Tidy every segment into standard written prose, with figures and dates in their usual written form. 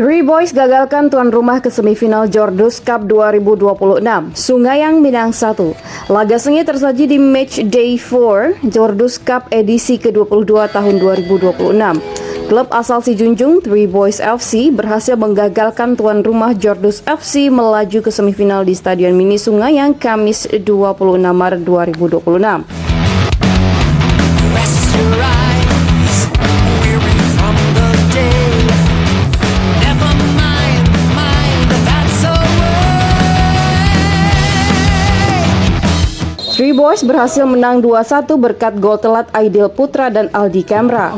Three Boys gagalkan tuan rumah ke semifinal Jordus Cup 2026. Sungayang Minang 1. Laga sengit tersaji di match day 4 Jordus Cup edisi ke-22 tahun 2026. Klub asal Sijunjung, Three Boys FC, berhasil menggagalkan tuan rumah Jordus FC melaju ke semifinal di Stadion Mini Sungayang Kamis 26 Maret 2026. Three Boys berhasil menang 2-1 berkat gol telat Aidil Putra dan Aldi Kemra.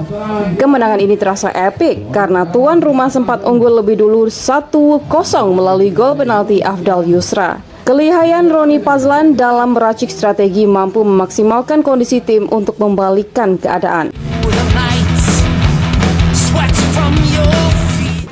Kemenangan ini terasa epik karena tuan rumah sempat unggul lebih dulu 1-0 melalui gol penalti Afdal Yusra. Kelihayan Roni Pazlan dalam meracik strategi mampu memaksimalkan kondisi tim untuk membalikkan keadaan.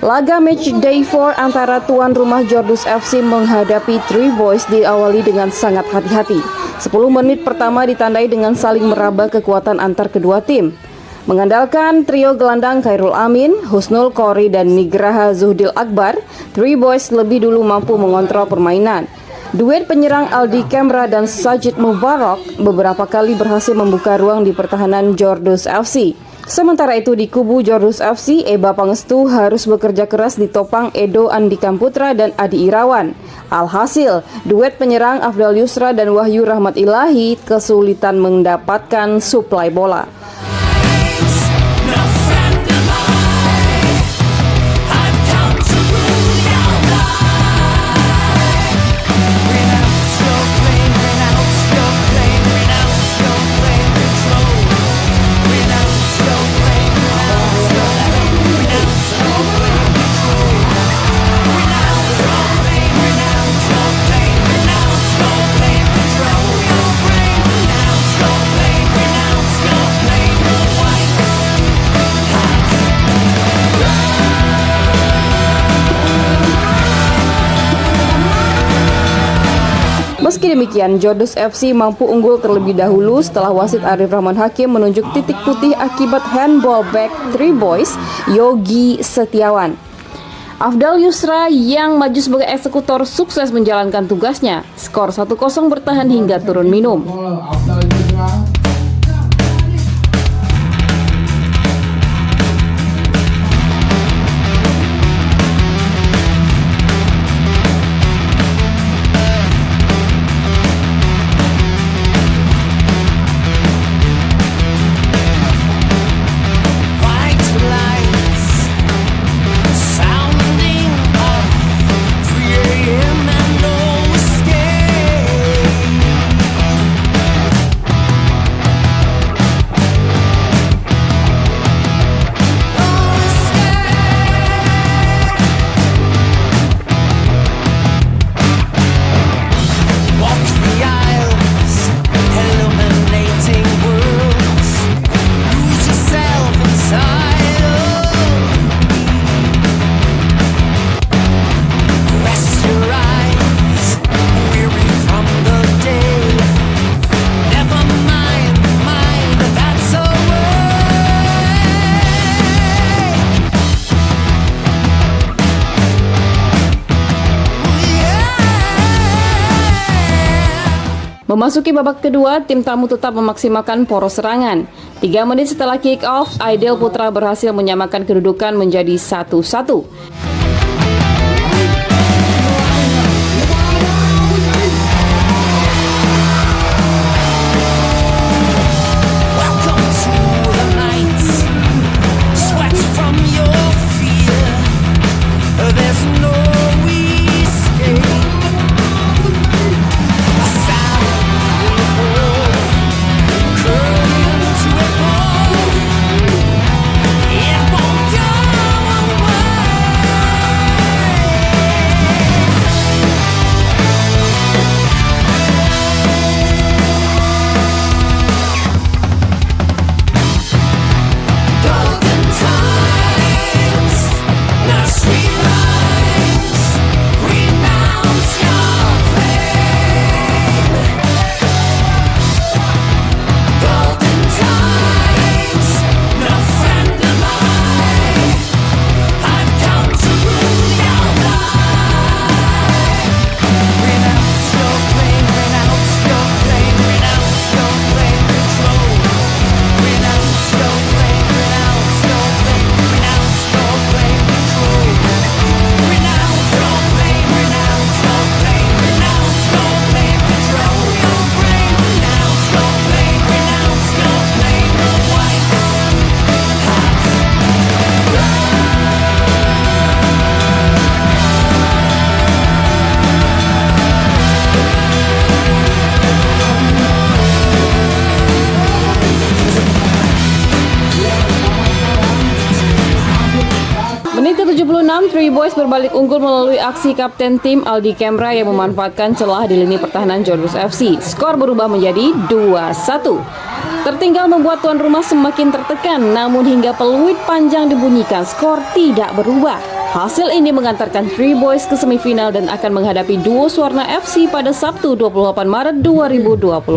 Laga match day 4 antara tuan rumah Jordus FC menghadapi Three Boys diawali dengan sangat hati-hati. 10 menit pertama ditandai dengan saling meraba kekuatan antar kedua tim. Mengandalkan trio gelandang Khairul Amin, Husnul Khori, dan Nigraha Zuhdil Akbar, Three Boys lebih dulu mampu mengontrol permainan. Duet penyerang Aldi Kemra dan Sajid Mubarak beberapa kali berhasil membuka ruang di pertahanan Jordus FC. Sementara itu di kubu Jordus FC, Eba Pangestu harus bekerja keras ditopang Edo Andika Putra dan Adi Irawan. Alhasil, duet penyerang Afdal Yusra dan Wahyu Rahmat Ilahi kesulitan mendapatkan suplai bola. Meski demikian, Jordus FC mampu unggul terlebih dahulu setelah wasit Arif Rahman Hakim menunjuk titik putih akibat handball back Three Boys, Yogi Setiawan. Afdal Yusra yang maju sebagai eksekutor sukses menjalankan tugasnya. Skor 1-0 bertahan hingga turun minum. Memasuki babak kedua, tim tamu tetap memaksimalkan poros serangan. 3 menit setelah kick-off, Aidil Putra berhasil menyamakan kedudukan menjadi 1-1. Menit ke-76, Three Boys berbalik unggul melalui aksi kapten tim Aldi Kemra yang memanfaatkan celah di lini pertahanan Jordus FC. Skor berubah menjadi 2-1. Tertinggal membuat tuan rumah semakin tertekan, namun hingga peluit panjang dibunyikan, skor tidak berubah. Hasil ini mengantarkan Three Boys ke semifinal dan akan menghadapi duo Suwarna FC pada Sabtu 28 Maret 2026.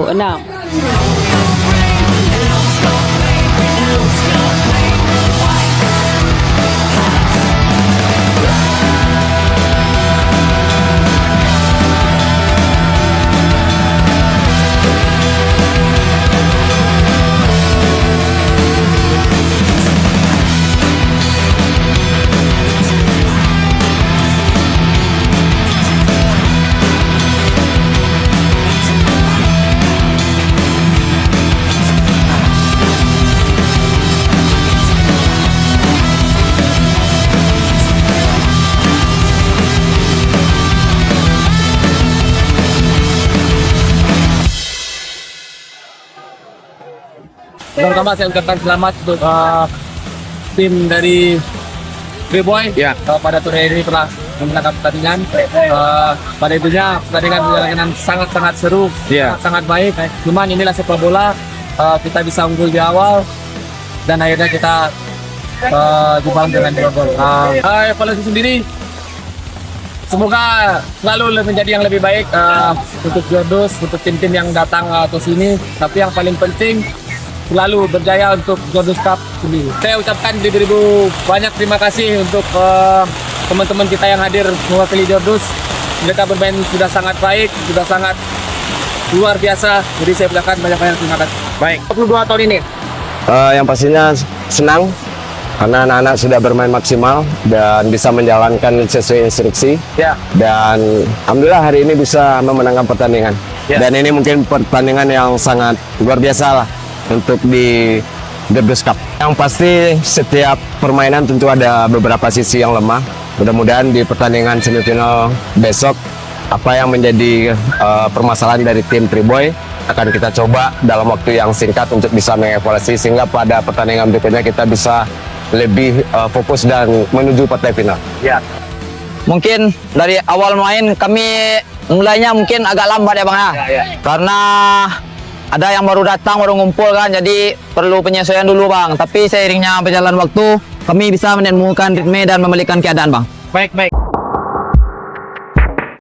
Pertama saya ucapkan selamat untuk tim dari Three Boys pada turnamen ini telah memenangkan pertandingan. Pada intinya pertandingan berjalan dengan sangat seru, sangat baik. Cuman inilah sepak bola, kita bisa unggul di awal dan akhirnya kita dibalas dengan gol. Evaluasi sendiri, semoga selalu menjadi yang lebih baik untuk Jordus, untuk tim-tim yang datang ke sini. Tapi yang paling penting selalu berjaya untuk Jordus Cup sendiri. Saya ucapkan banyak terima kasih untuk teman-teman kita yang hadir mewakili Jordus. Mereka bermain sudah sangat baik, sudah sangat luar biasa. Jadi saya ucapkan banyak-banyak terima kasih. Baik, 22 tahun ini. Yang pastinya senang karena anak-anak sudah bermain maksimal dan bisa menjalankan sesuai instruksi. Dan alhamdulillah hari ini bisa memenangkan pertandingan. Dan ini mungkin pertandingan yang sangat luar biasa lah untuk di Jordus Cup. Yang pasti setiap permainan tentu ada beberapa sisi yang lemah. Mudah-mudahan di pertandingan semifinal besok apa yang menjadi permasalahan dari tim Three Boys akan kita coba dalam waktu yang singkat untuk bisa mengevaluasi sehingga pada pertandingan berikutnya kita bisa lebih fokus dan menuju partai final. Mungkin dari awal main kami mulainya mungkin agak lambat ya Bang ya. Karena ada yang baru datang, baru ngumpul kan, jadi perlu penyesuaian dulu Bang. Tapi seiringnya berjalan waktu, kami bisa menemukan ritme dan memulihkan keadaan Bang. Baik.